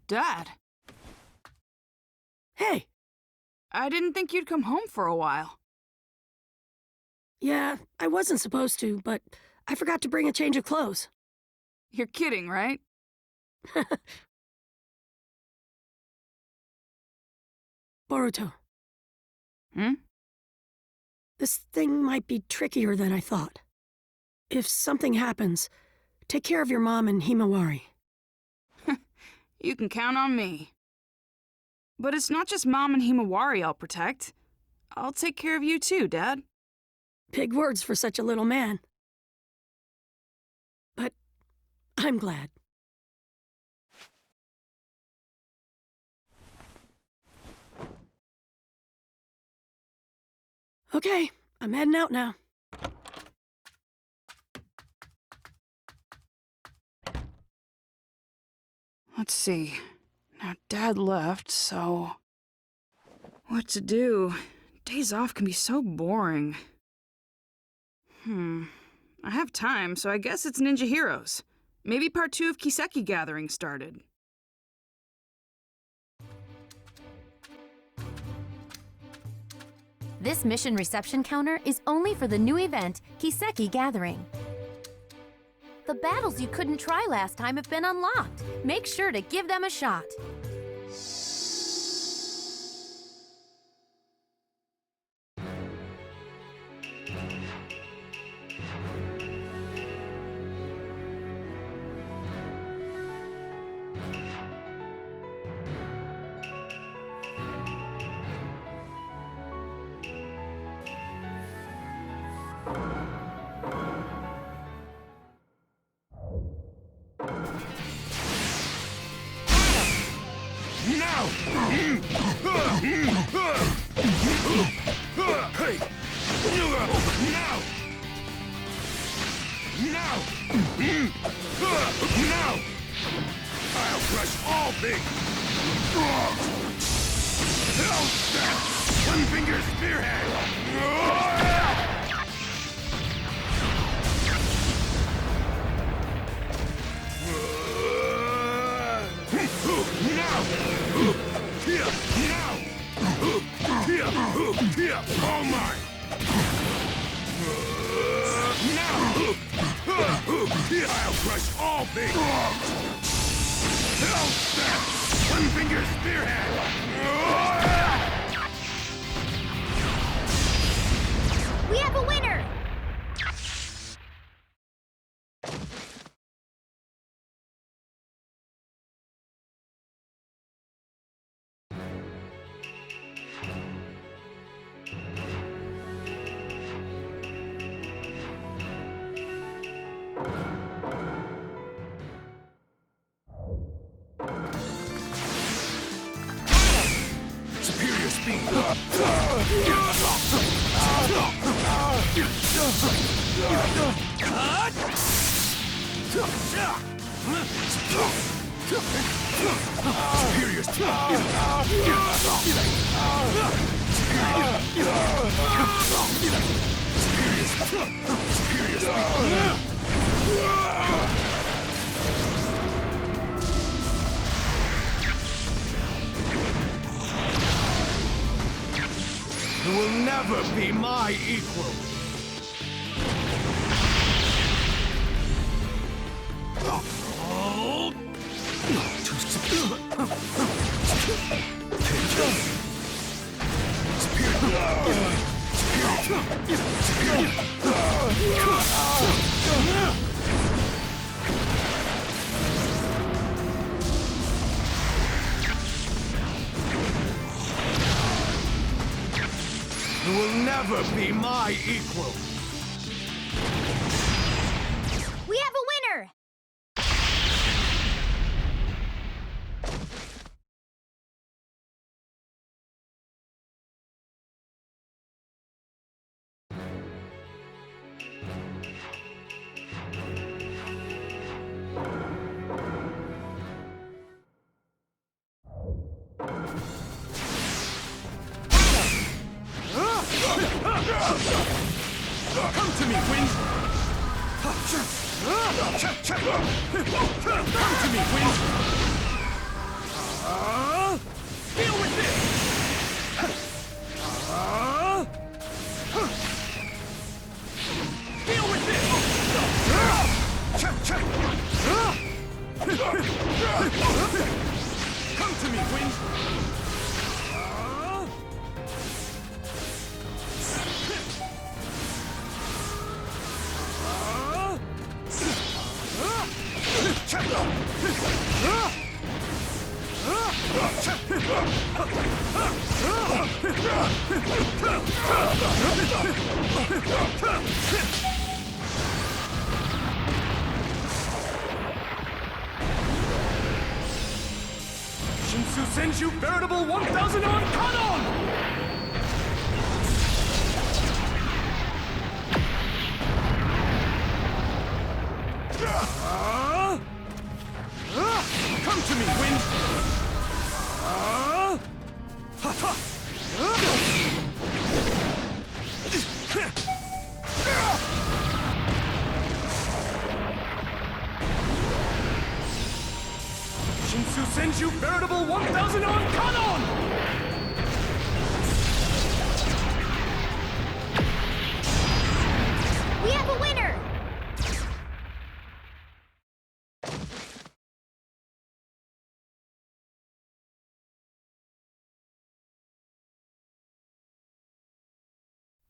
Dad. Hey! I didn't think you'd come home for a while. Yeah, I wasn't supposed to, but I forgot to bring a change of clothes. You're kidding, right? Boruto, Hmm? this thing might be trickier than I thought. If something happens, take care of your mom and Himawari. You can count on me. But it's not just Mom and Himawari I'll protect. I'll take care of you too, Dad. Big words for such a little man. But I'm glad. Okay, I'm heading out now. Let's see. Now, Dad left, so... what to do? Days off can be so boring. I have time, so I guess it's Ninja Heroes. Maybe part 2 of Kiseki Gathering started. This mission reception counter is only for the new event, Kiseki Gathering. The battles you couldn't try last time have been unlocked. Make sure to give them a shot. Now! Hey! Now! Now! Now! I'll crush all things! Hell step! One finger spearhead! All mine! Now! I'll crush all things! Hell step! One finger spearhead! We have a winner! Superior speed! Superior You will never be my equal. You will never be my equal. We have a winner! Come to me, Wind! Come to me, Wind! Deal with this! Deal with this! Come to me, Wind! Shinsu sends you veritable 1,000 on Kanon! Come to me, Wind! Shinsu sends you veritable 1,000 on Kanon! We have a winner!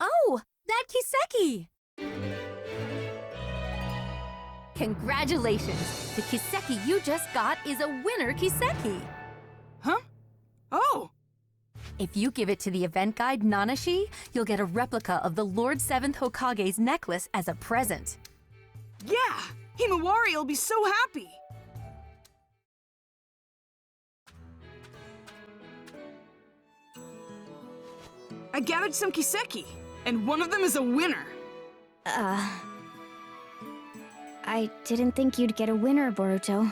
Oh, that Kiseki! Congratulations! The Kiseki you just got is a winner Kiseki! Huh? Oh! If you give it to the event guide Nanashi, you'll get a replica of the Lord 7th Hokage's necklace as a present. Yeah! Himawari will be so happy! I gathered some Kiseki, and one of them is a winner! I didn't think you'd get a winner, Boruto.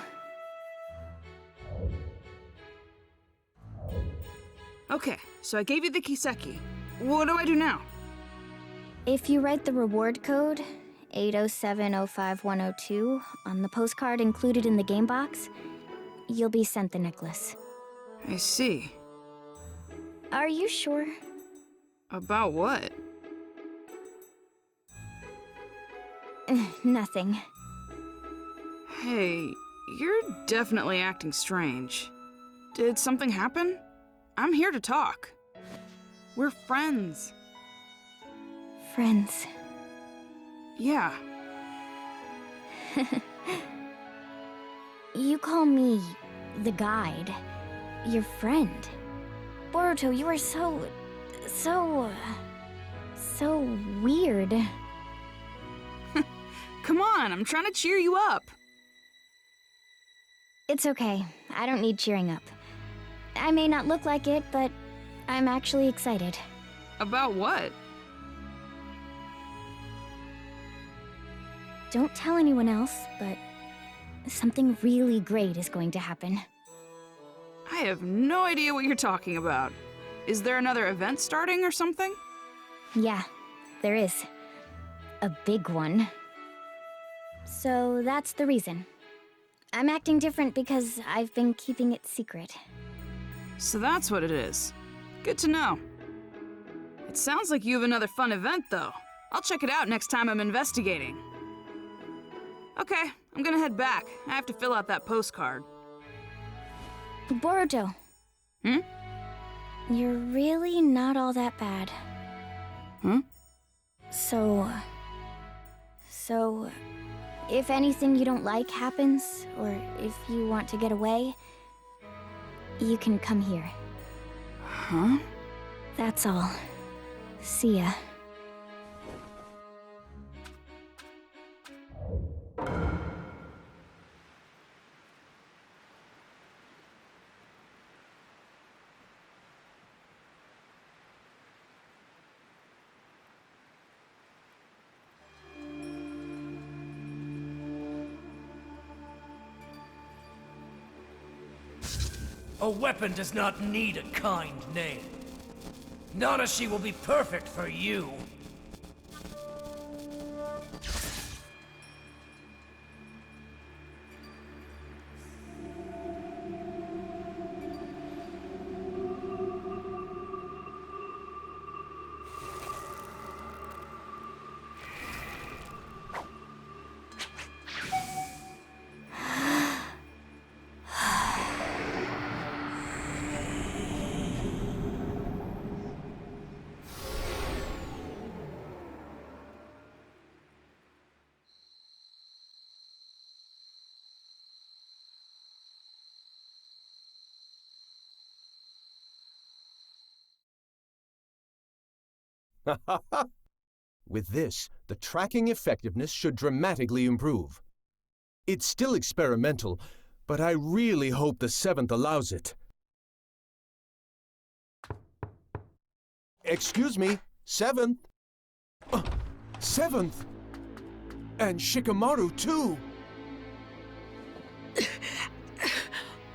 Okay, so I gave you the Kiseki. What do I do now? If you write the reward code, 807051002, on the postcard included in the game box, you'll be sent the necklace. I see. Are you sure? About what? Nothing. Hey, you're definitely acting strange. Did something happen? I'm here to talk. We're friends. Friends. Yeah. You call me the guide. Your friend. Boruto, you are so weird. Come on, I'm trying to cheer you up. It's okay. I don't need cheering up. I may not look like it, but I'm actually excited. About what? Don't tell anyone else, but something really great is going to happen. I have no idea what you're talking about. Is there another event starting or something? Yeah, there is. A big one. So that's the reason. I'm acting different because I've been keeping it secret. So that's what it is. Good to know. It sounds like you have another fun event, though. I'll check it out next time I'm investigating. Okay, I'm gonna head back. I have to fill out that postcard. Boruto. Hmm? You're really not all that bad. Hmm? So, if anything you don't like happens, or if you want to get away, you can come here. Huh? That's all. See ya. A weapon does not need a kind name. Nanashi will be perfect for you. With this, the tracking effectiveness should dramatically improve. It's still experimental, but I really hope the 7th allows it. Excuse me, 7th? 7th? And Shikamaru, too!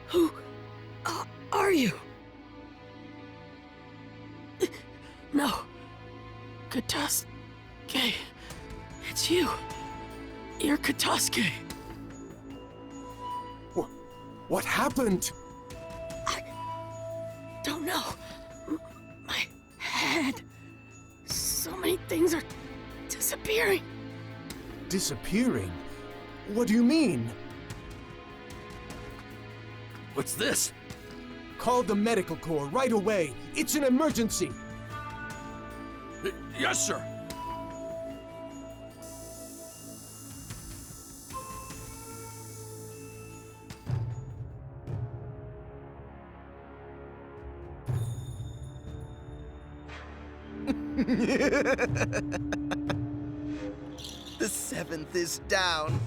Who are you? No. Katasuke. It's you. You're Katasuke. What happened? I don't know. My head. So many things are disappearing. Disappearing? What do you mean? What's this? Call the medical corps right away. It's an emergency. Yes, sir. The 7th is down.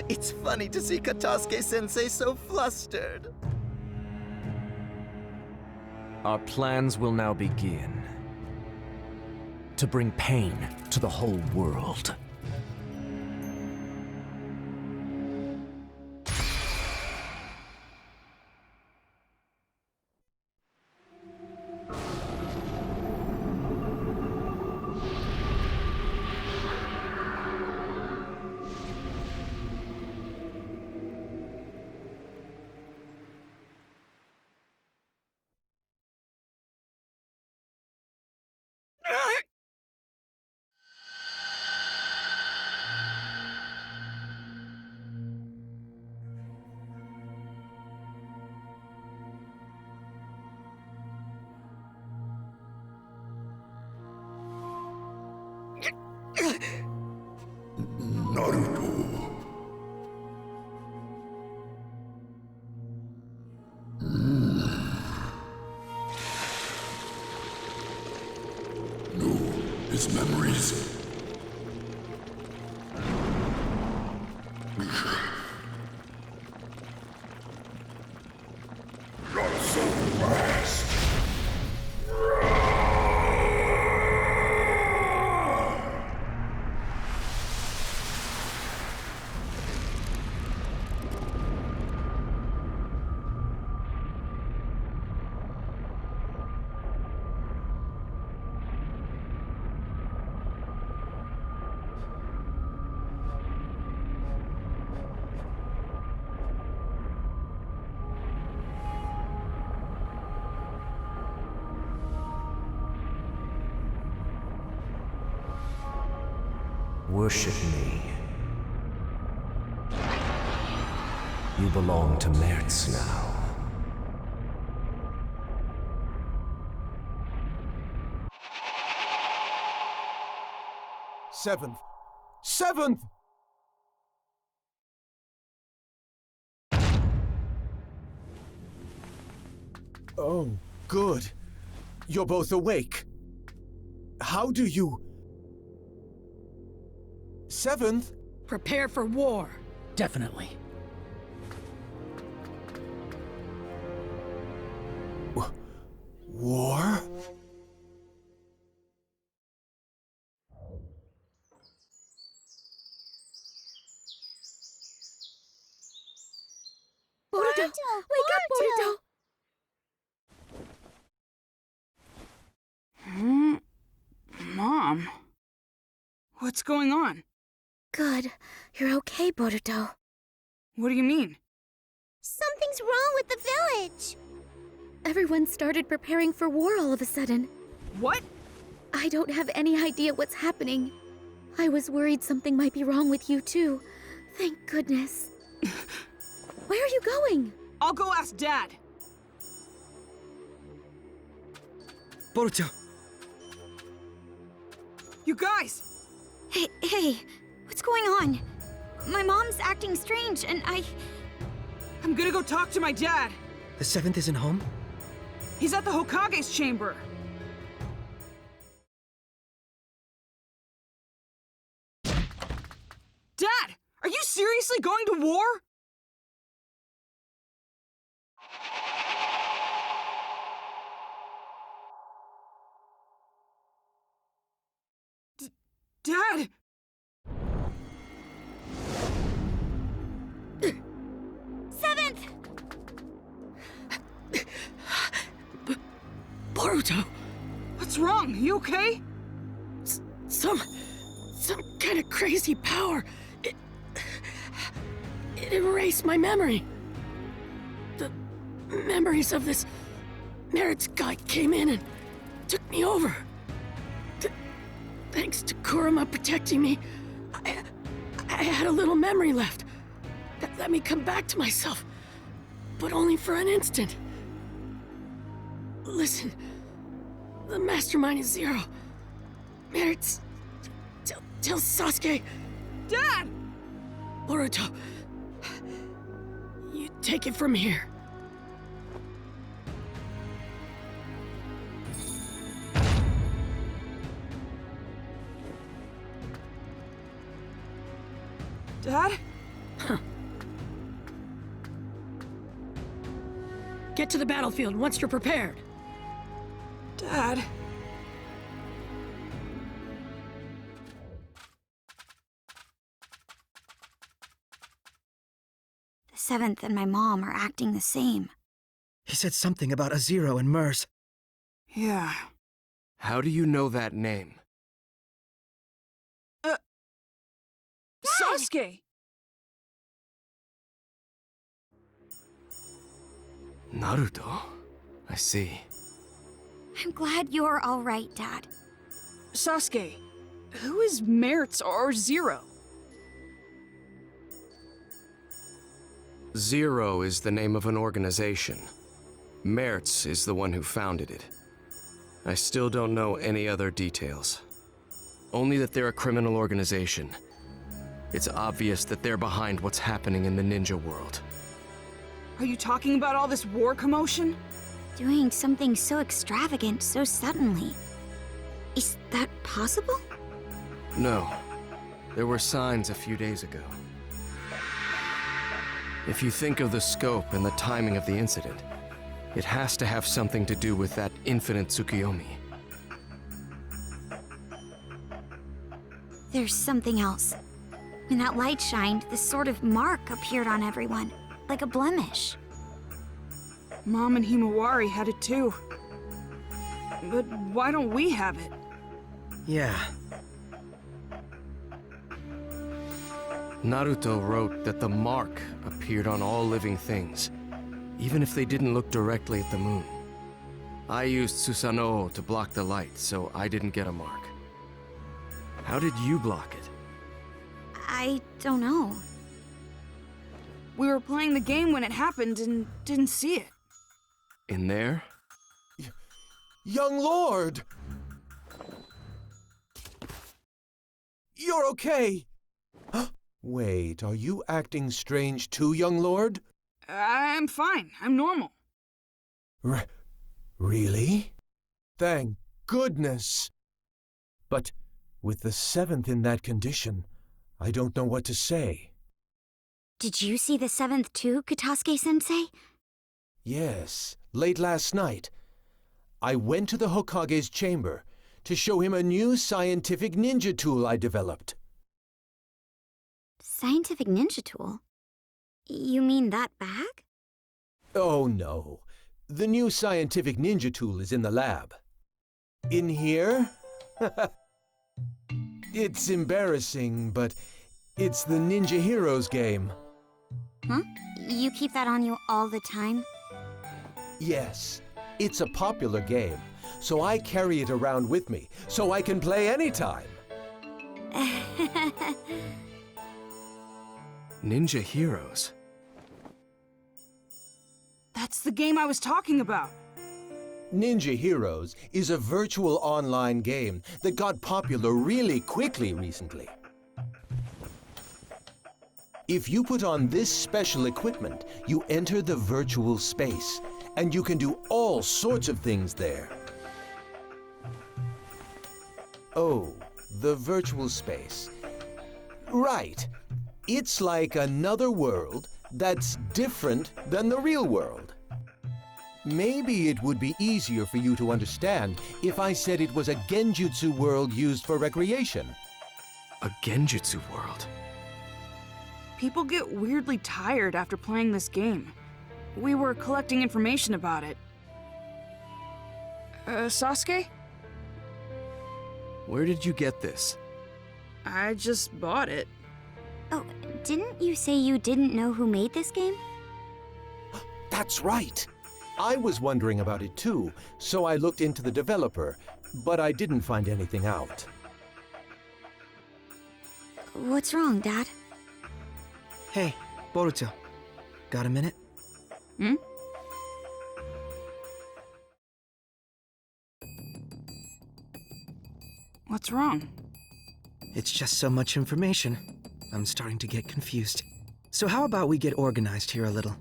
It's funny to see Katasuke-sensei so flustered. Our plans will now begin. To bring pain to the whole world. Naruto. No, his memories. Not so fast. Worship me. You belong to Mertz now. Seventh! 7th! Oh, good. You're both awake. How do you... 7th? Prepare for war. Definitely. War? Boruto! Wake up, Boruto! Mom? What's going on? Good. You're okay, Boruto. What do you mean? Something's wrong with the village! Everyone started preparing for war all of a sudden. What? I don't have any idea what's happening. I was worried something might be wrong with you, too. Thank goodness. Where are you going? I'll go ask Dad. Boruto! You guys! Hey, what's going on? My mom's acting strange, and I'm gonna go talk to my dad. The 7th isn't home? He's at the Hokage's chamber. seriously going to war? Dad! Seventh! Boruto! What's wrong? You okay? Some kind of crazy power. It erased my memory. The memories of this Merit's guy came in and took me over. Thanks to Kurama protecting me, I had a little memory left that let me come back to myself, but only for an instant. Listen, the mastermind is Zero. Merit's... Tell Sasuke... Dad! Boruto, you take it from here. Dad? Get to the battlefield once you're prepared. Dad? The Seventh and my mom are acting the same. He said something about a Zero and Mers. Yeah. How do you know that name? Sasuke! Naruto? I see. I'm glad you're all right, Dad. Sasuke, who is Merit's or Zero? Zero is the name of an organization. Mertz is the one who founded it. I still don't know any other details. Only that they're a criminal organization. It's obvious that they're behind what's happening in the ninja world. Are you talking about all this war commotion? Doing something so extravagant so suddenly. Is that possible? No. There were signs a few days ago. If you think of the scope and the timing of the incident, it has to have something to do with that infinite Tsukuyomi. There's something else. When that light shined, this sort of mark appeared on everyone, like a blemish. Mom and Himawari had it too. But why don't we have it? Yeah. Naruto wrote that the mark appeared on all living things, even if they didn't look directly at the moon. I used Susanoo to block the light, so I didn't get a mark. How did you block it? I don't know. We were playing the game when it happened and didn't see it. In there? Young Lord! You're okay! Wait, are you acting strange too, young Lord? I'm fine. I'm normal. Really? Thank goodness! But with the Seventh in that condition, I don't know what to say. Did you see the Seventh too, Kataske-sensei? Yes, late last night. I went to the Hokage's chamber to show him a new scientific ninja tool I developed. Scientific ninja tool? You mean that bag? Oh no. The new scientific ninja tool is in the lab. In here? It's embarrassing, but it's the Ninja Heroes game. Huh? You keep that on you all the time? Yes, it's a popular game, so I carry it around with me, so I can play anytime. Ninja Heroes? That's the game I was talking about. Ninja Heroes is a virtual online game that got popular really quickly recently. If you put on this special equipment, you enter the virtual space, and you can do all sorts of things there. Oh, the virtual space. Right. It's like another world that's different than the real world. Maybe it would be easier for you to understand if I said it was a genjutsu world used for recreation. A genjutsu world? People get weirdly tired after playing this game. We were collecting information about it. Sasuke? Where did you get this? I just bought it. Oh, didn't you say you didn't know who made this game? That's right. I was wondering about it too, so I looked into the developer, but I didn't find anything out. What's wrong, Dad? Hey, Boruto. Got a minute? Hmm? What's wrong? It's just so much information. I'm starting to get confused. So how about we get organized here a little?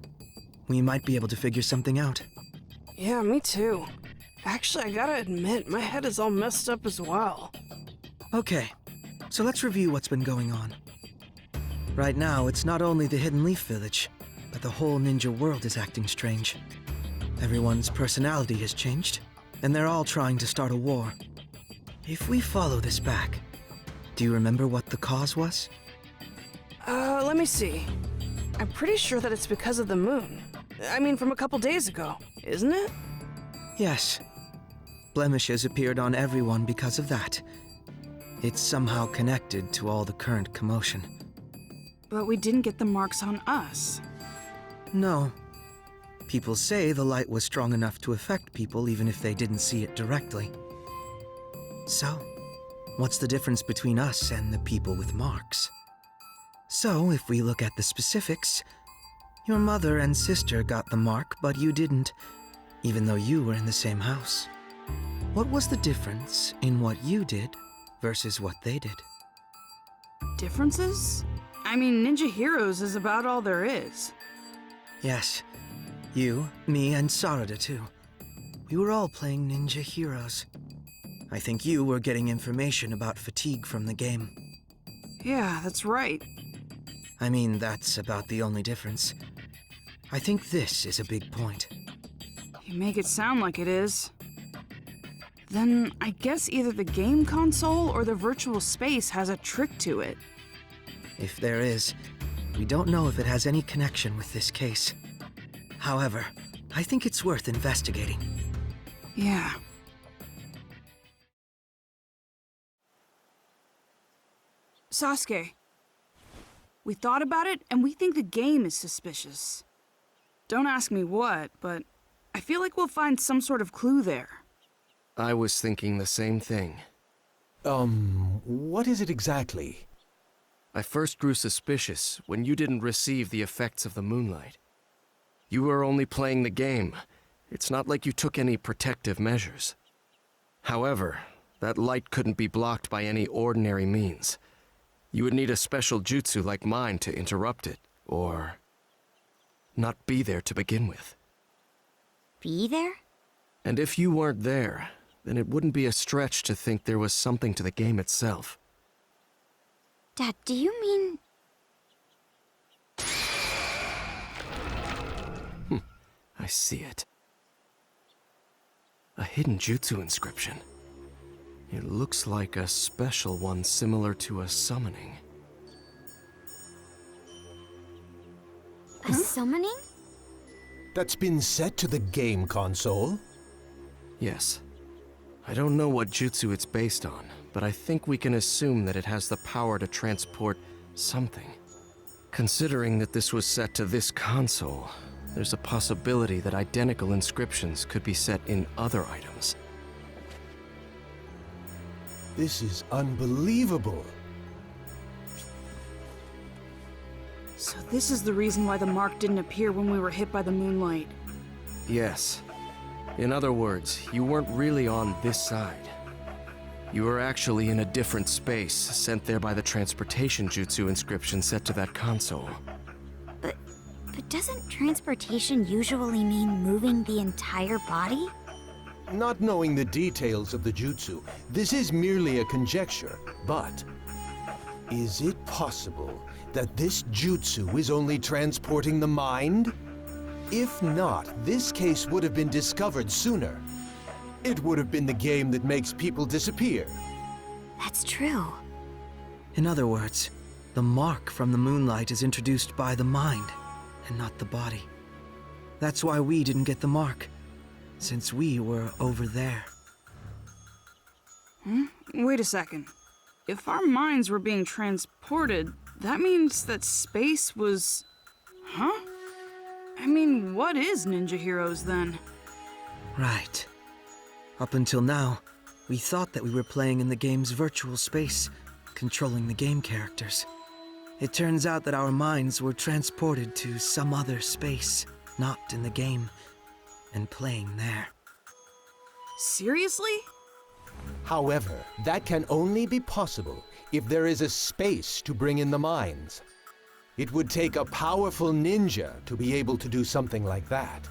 We might be able to figure something out. Yeah, me too. Actually, I gotta admit, my head is all messed up as well. Okay, so let's review what's been going on. Right now, it's not only the Hidden Leaf Village, but the whole ninja world is acting strange. Everyone's personality has changed, and they're all trying to start a war. If we follow this back, do you remember what the cause was? Let me see. I'm pretty sure that it's because of the moon. I mean, from a couple days ago, isn't it? Yes. Blemishes appeared on everyone because of that. It's somehow connected to all the current commotion. But we didn't get the marks on us. No. People say the light was strong enough to affect people even if they didn't see it directly. So, what's the difference between us and the people with marks? So, if we look at the specifics, your mother and sister got the mark, but you didn't, even though you were in the same house. What was the difference in what you did versus what they did? Differences? I mean, Ninja Heroes is about all there is. Yes. You, me, and Sarada too. We were all playing Ninja Heroes. I think you were getting information about fatigue from the game. Yeah, that's right. I mean, that's about the only difference. I think this is a big point. You make it sound like it is. Then I guess either the game console or the virtual space has a trick to it. If there is, we don't know if it has any connection with this case. However, I think it's worth investigating. Yeah. Sasuke. We thought about it, and we think the game is suspicious. Don't ask me what, but I feel like we'll find some sort of clue there. I was thinking the same thing. What is it exactly? I first grew suspicious when you didn't receive the effects of the moonlight. You were only playing the game. It's not like you took any protective measures. However, that light couldn't be blocked by any ordinary means. You would need a special jutsu like mine to interrupt it, or not be there to begin with. Be there? And if you weren't there, then it wouldn't be a stretch to think there was something to the game itself. Dad, do you mean... I see it. A hidden jutsu inscription. It looks like a special one similar to a summoning. A summoning? That's been set to the game console? Yes. I don't know what jutsu it's based on, but I think we can assume that it has the power to transport something. Considering that this was set to this console, there's a possibility that identical inscriptions could be set in other items. This is unbelievable. So this is the reason why the mark didn't appear when we were hit by the moonlight. Yes. In other words, you weren't really on this side. You were actually in a different space, sent there by the transportation jutsu inscription set to that console. But doesn't transportation usually mean moving the entire body? Not knowing the details of the jutsu, this is merely a conjecture, but Is it possible that this jutsu is only transporting the mind? If not, this case would have been discovered sooner. It would have been the game that makes people disappear. That's true. In other words, the mark from the moonlight is introduced by the mind, and not the body. That's why we didn't get the mark, since we were over there. Wait a second. If our minds were being transported, that means that space was... Huh? I mean, what is Ninja Heroes then? Right. Up until now, we thought that we were playing in the game's virtual space, controlling the game characters. It turns out that our minds were transported to some other space, not in the game, and playing there. Seriously? However, that can only be possible if there is a space to bring in the minds. It would take a powerful ninja to be able to do something like that.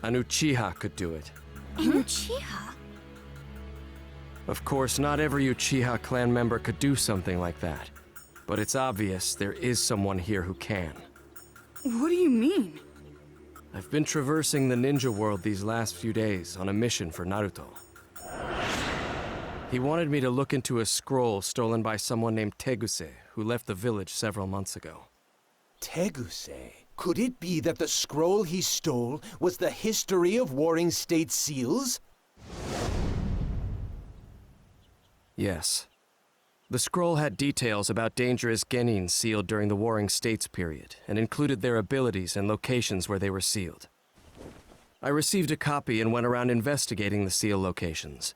An Uchiha could do it. An Uchiha? Of course, not every Uchiha clan member could do something like that. But it's obvious there is someone here who can. What do you mean? I've been traversing the ninja world these last few days on a mission for Naruto. He wanted me to look into a scroll stolen by someone named Teguse, who left the village several months ago. Teguse? Could it be that the scroll he stole was the history of Warring State seals? Yes. The scroll had details about dangerous genin sealed during the Warring States period, and included their abilities and locations where they were sealed. I received a copy and went around investigating the seal locations.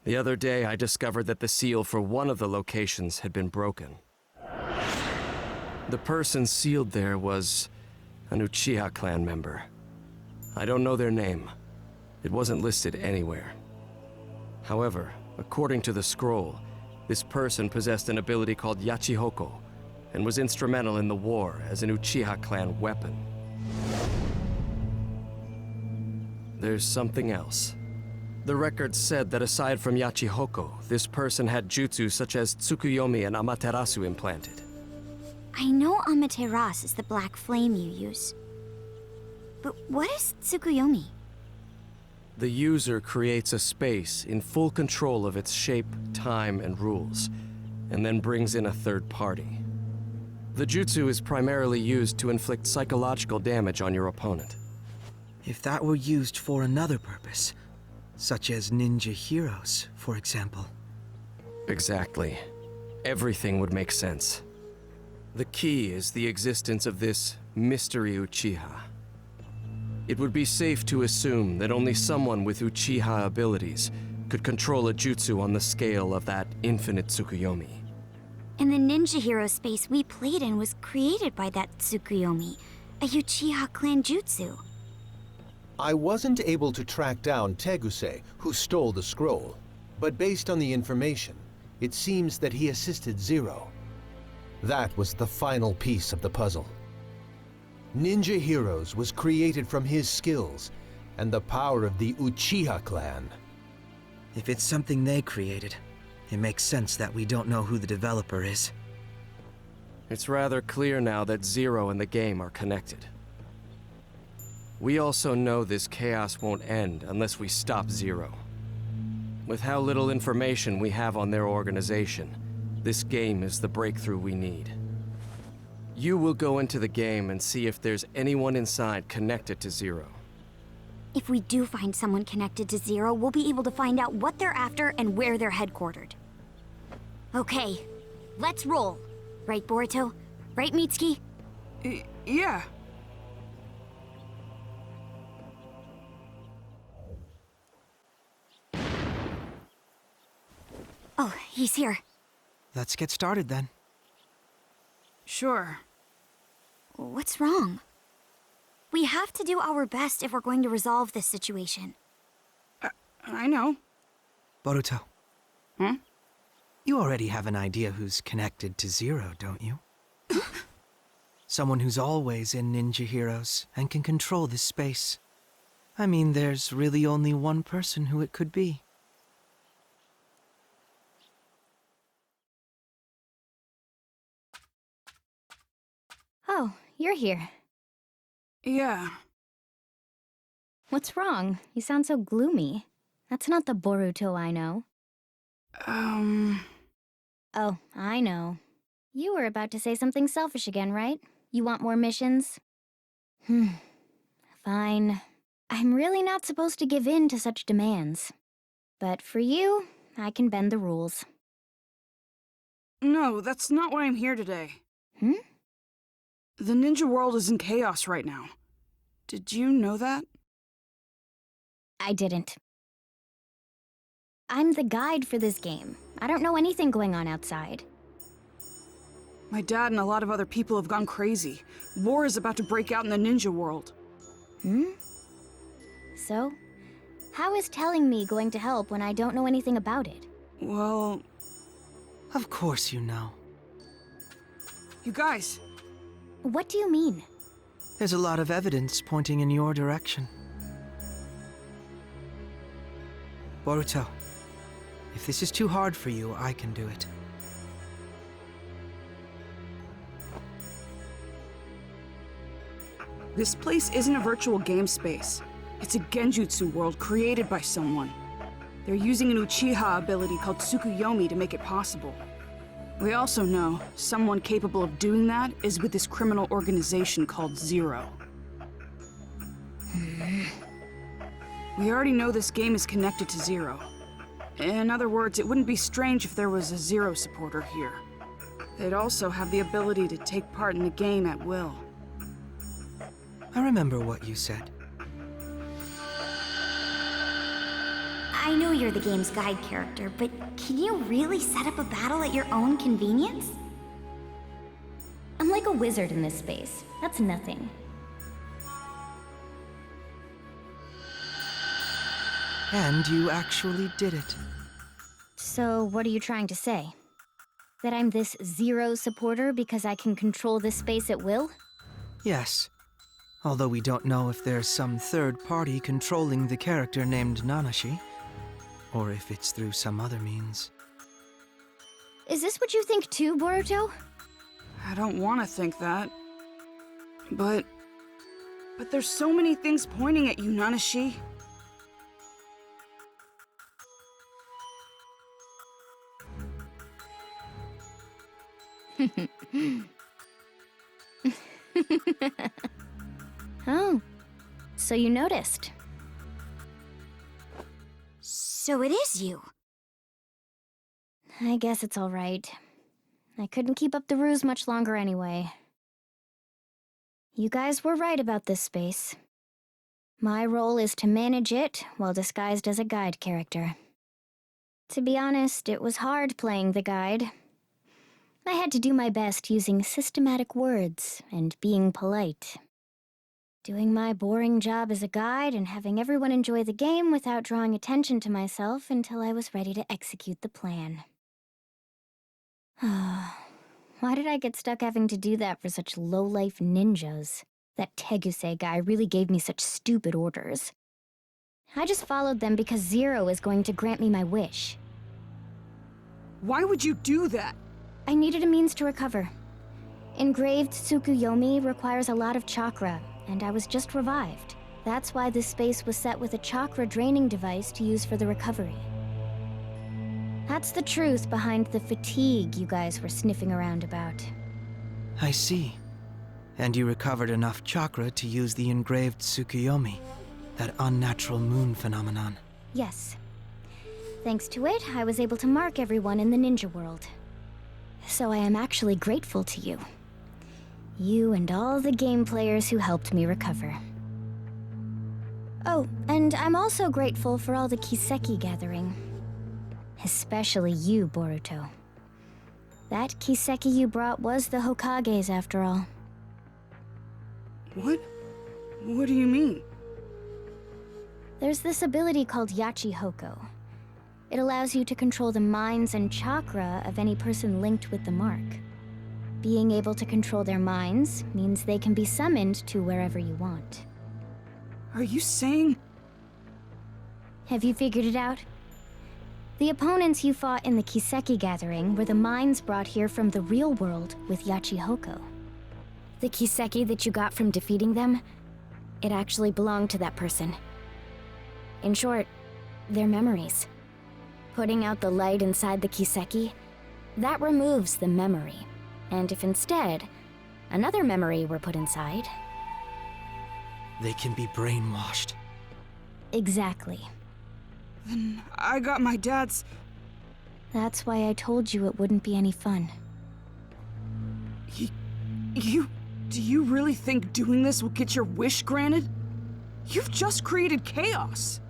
The other day, I discovered that the seal for one of the locations had been broken. The person sealed there was an Uchiha clan member. I don't know their name. It wasn't listed anywhere. However, according to the scroll, this person possessed an ability called Yachihoko, and was instrumental in the war as an Uchiha clan weapon. There's something else. The record said that aside from Yachihoko, this person had jutsu such as Tsukuyomi and Amaterasu implanted. I know Amaterasu is the black flame you use. But what is Tsukuyomi? The user creates a space in full control of its shape, time, and rules, and then brings in a third party. The jutsu is primarily used to inflict psychological damage on your opponent. If that were used for another purpose, such as ninja heroes, for example. Exactly. Everything would make sense. The key is the existence of this mystery Uchiha. It would be safe to assume that only someone with Uchiha abilities could control a jutsu on the scale of that infinite Tsukuyomi. And the ninja hero space we played in was created by that Tsukuyomi, a Uchiha clan jutsu. I wasn't able to track down Teguse, who stole the scroll, but based on the information, it seems that he assisted Zero. That was the final piece of the puzzle. Ninja Heroes was created from his skills and the power of the Uchiha clan. If it's something they created, it makes sense that we don't know who the developer is. It's rather clear now that Zero and the game are connected. We also know this chaos won't end unless we stop Zero. With how little information we have on their organization, this game is the breakthrough we need. You will go into the game and see if there's anyone inside connected to Zero. If we do find someone connected to Zero, we'll be able to find out what they're after and where they're headquartered. Okay, let's roll. Right, Boruto? Right, Mitsuki? Yeah. Oh, he's here. Let's get started then. Sure. What's wrong? We have to do our best if we're going to resolve this situation. I know. Boruto. Hmm? You already have an idea who's connected to Zero, don't you? Someone who's always in Ninja Heroes and can control this space. I mean, there's really only one person who it could be. Oh, you're here. Yeah. What's wrong? You sound so gloomy. That's not the Boruto I know. Oh, I know. You were about to say something selfish again, right? You want more missions? Fine. I'm really not supposed to give in to such demands. But for you, I can bend the rules. No, that's not why I'm here today. The ninja world is in chaos right now. Did you know that? I didn't. I'm the guide for this game. I don't know anything going on outside. My dad and a lot of other people have gone crazy. War is about to break out in the ninja world. So, how is telling me going to help when I don't know anything about it? Well, Of course you know. you guys, What do you mean? There's a lot of evidence pointing in your direction. Boruto, if this is too hard for you, I can do it. this place isn't a virtual game space. It's a genjutsu world created by someone. They're using an Uchiha ability called Tsukuyomi to make it possible. We also know someone capable of doing that is with this criminal organization called Zero. We already know this game is connected to Zero. In other words, it wouldn't be strange if there was a Zero supporter here. They'd also have the ability to take part in the game at will. I remember what you said. I know you're the game's guide character, but can you really set up a battle at your own convenience? I'm like a wizard in this space. That's nothing. And you actually did it. So, what are you trying to say? That I'm this Zero supporter because I can control this space at will? Yes. Although we don't know if there's some third party controlling the character named Nanashi, or if it's through some other means. Is this what you think too, Boruto? I don't want to think that. But there's so many things pointing at you, Nanashi. Oh, so you noticed. So it is you. I guess it's all right. I couldn't keep up the ruse much longer anyway. You guys were right about this space. My role is to manage it while disguised as a guide character. To be honest, it was hard playing the guide. I had to do my best using systematic words and being polite. Doing my boring job as a guide and having everyone enjoy the game without drawing attention to myself until I was ready to execute the plan. Why did I get stuck having to do that for such low-life ninjas? That Teguse guy really gave me such stupid orders. I just followed them because Zero is going to grant me my wish. Why would you do that? I needed a means to recover. Engraved Tsukuyomi requires a lot of chakra, and I was just revived. That's why this space was set with a chakra draining device to use for the recovery. That's the truth behind the fatigue you guys were sniffing around about. I see. And you recovered enough chakra to use the engraved Tsukuyomi, that unnatural moon phenomenon. Yes. Thanks to it, I was able to mark everyone in the ninja world. So I am actually grateful to you. You and all the game players who helped me recover. Oh, and I'm also grateful for all the Kiseki gathering. Especially you, Boruto. That Kiseki you brought was the Hokage's after all. What? What do you mean? There's this ability called Yachi Hoko. It allows you to control the minds and chakra of any person linked with the mark. Being able to control their minds means they can be summoned to wherever you want. Are you saying? Have you figured it out? The opponents you fought in the Kiseki gathering were the minds brought here from the real world with Yachi Hoko. The Kiseki that you got from defeating them, it actually belonged to that person. In short, their memories. Putting out the light inside the Kiseki, that removes the memory. And if instead, another memory were put inside... They can be brainwashed. Exactly. Then I got my dad's... That's why I told you it wouldn't be any fun. Do you really think doing this will get your wish granted? You've just created chaos.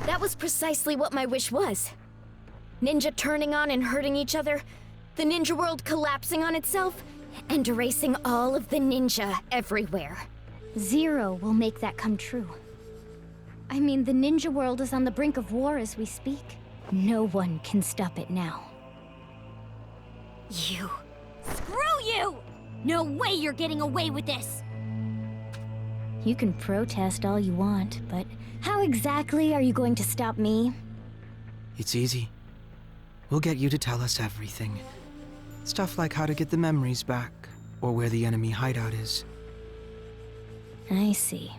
That was precisely what my wish was. Ninja turning on and hurting each other, the ninja world collapsing on itself, and erasing all of the ninja everywhere. Zero will make that come true. I mean, the ninja world is on the brink of war as we speak. No one can stop it now. You. Screw you! No way you're getting away with this! You can protest all you want, but how exactly are you going to stop me? It's easy. We'll get you to tell us everything. Stuff like how to get the memories back, or where the enemy hideout is. I see.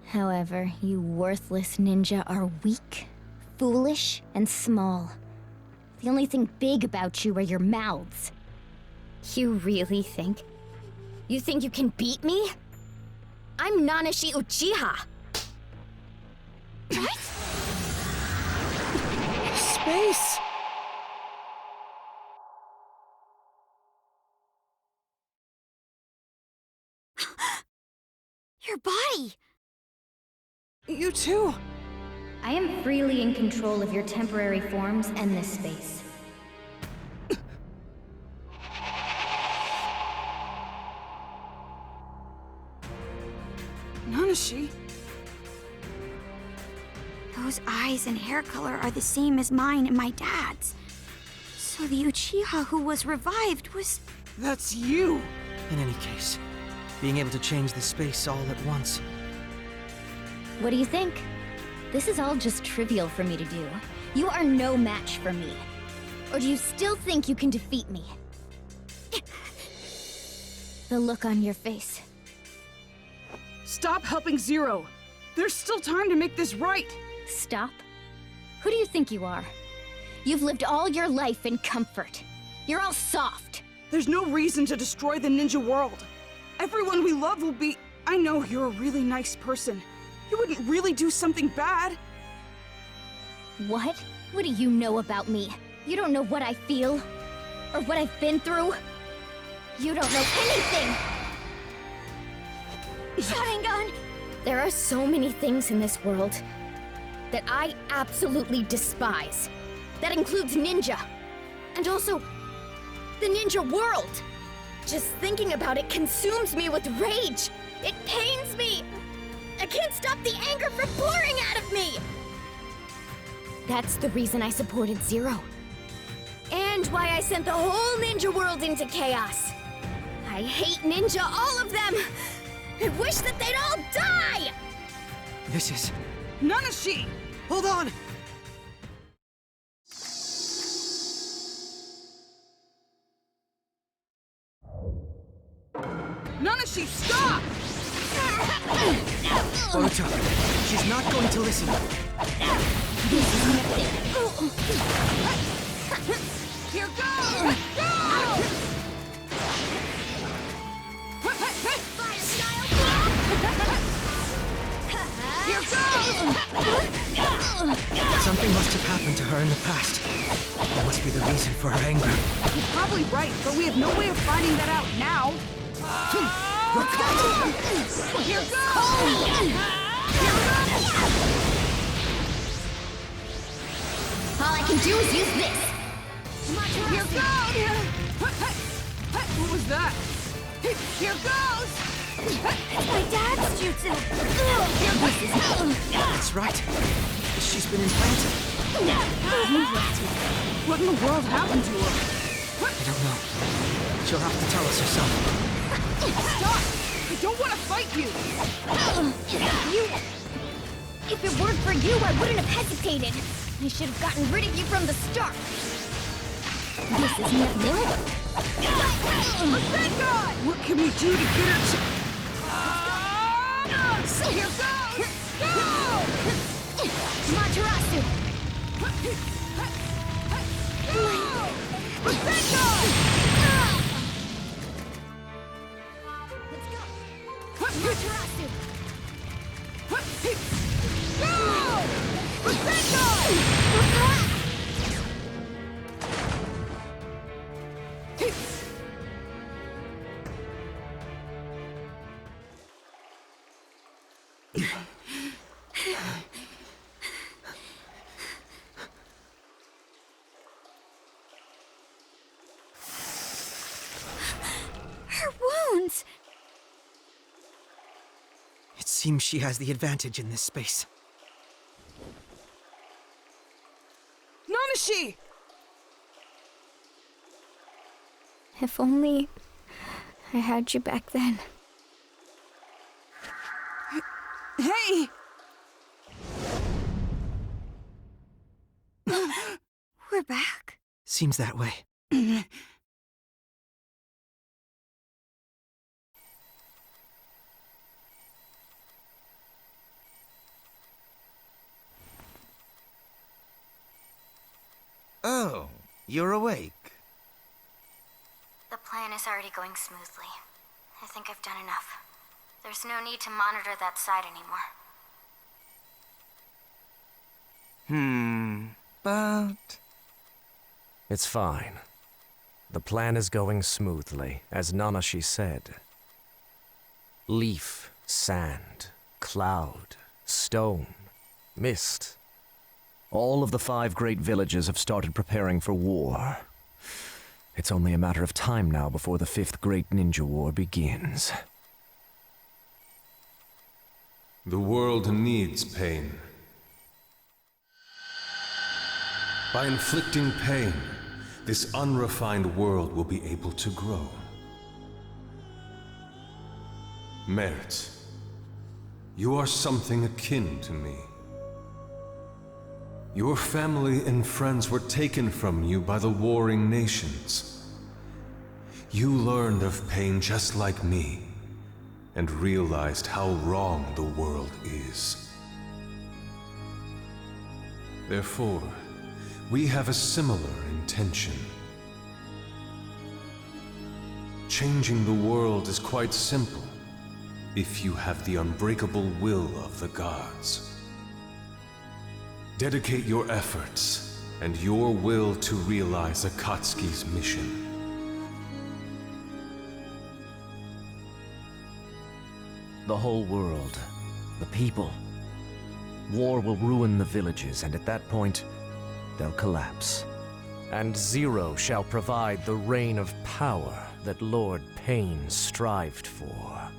However, you worthless ninja are weak, foolish, and small. The only thing big about you are your mouths. You really think? You think you can beat me? I'm Nanashi Uchiha! What? Space! Your body! You too. I am freely in control of your temporary forms and this space. Nanashi? Those eyes and hair color are the same as mine and my dad's. So the Uchiha who was revived was... That's you! In any case, being able to change the space all at once. What do you think? This is all just trivial for me to do. You are no match for me. Or do you still think you can defeat me? The look on your face. Stop helping Zero. There's still time to make this right. Stop? Who do you think you are? You've lived all your life in comfort. You're all soft. There's no reason to destroy the ninja world. Everyone we love will be... I know you're a really nice person. You wouldn't really do something bad. What? What do you know about me? You don't know what I feel? Or what I've been through? You don't know anything! Sharingan! There are so many things in this world that I absolutely despise. That includes ninja. And also, the ninja world. Just thinking about it consumes me with rage. It pains me. I can't stop the anger from pouring out of me. That's the reason I supported Zero. And why I sent the whole ninja world into chaos. I hate ninja, all of them. I wish that they'd all die! This is... Nanashi! Hold on! Nanashi, stop! Boruto, she's not going to listen. This is nothing. Here goes! Go! Here goes! Something must have happened to her in the past. That must be the reason for her anger. You're probably right, but we have no way of finding that out now. Here goes! All I can do is use this. Here goes! What was that? Here goes! It's my dad's jutsu! That's right. She's been implanted. What in the world happened to her? I don't know. She'll have to tell us herself. Stop! I don't want to fight you! If it weren't for you, I wouldn't have hesitated. I should have gotten rid of you from the start. This is nothing. Let go! can we do to get her to... Here goes! Go! Materasu! Let's go! Materasu! Her wounds! It seems she has the advantage in this space. Nanashi! If only I had you back then. Hey! We're back. Seems that way. Oh, you're awake. The plan is already going smoothly. I think I've done enough. There's no need to monitor that side anymore. But... It's fine. The plan is going smoothly, as Nanashi said. Leaf, sand, cloud, stone, mist. All of the 5 great villages have started preparing for war. It's only a matter of time now before the 5th Great Ninja War begins. The world needs pain. By inflicting pain, this unrefined world will be able to grow. Merit, you are something akin to me. Your family and friends were taken from you by the warring nations. You learned of pain just like me, and realized how wrong the world is. Therefore, we have a similar intention. Changing the world is quite simple, if you have the unbreakable will of the gods. Dedicate your efforts and your will to realize Akatsuki's mission. The whole world, the people. War will ruin the villages, and at that point, they'll collapse. And Zero shall provide the reign of power that Lord Pain strived for.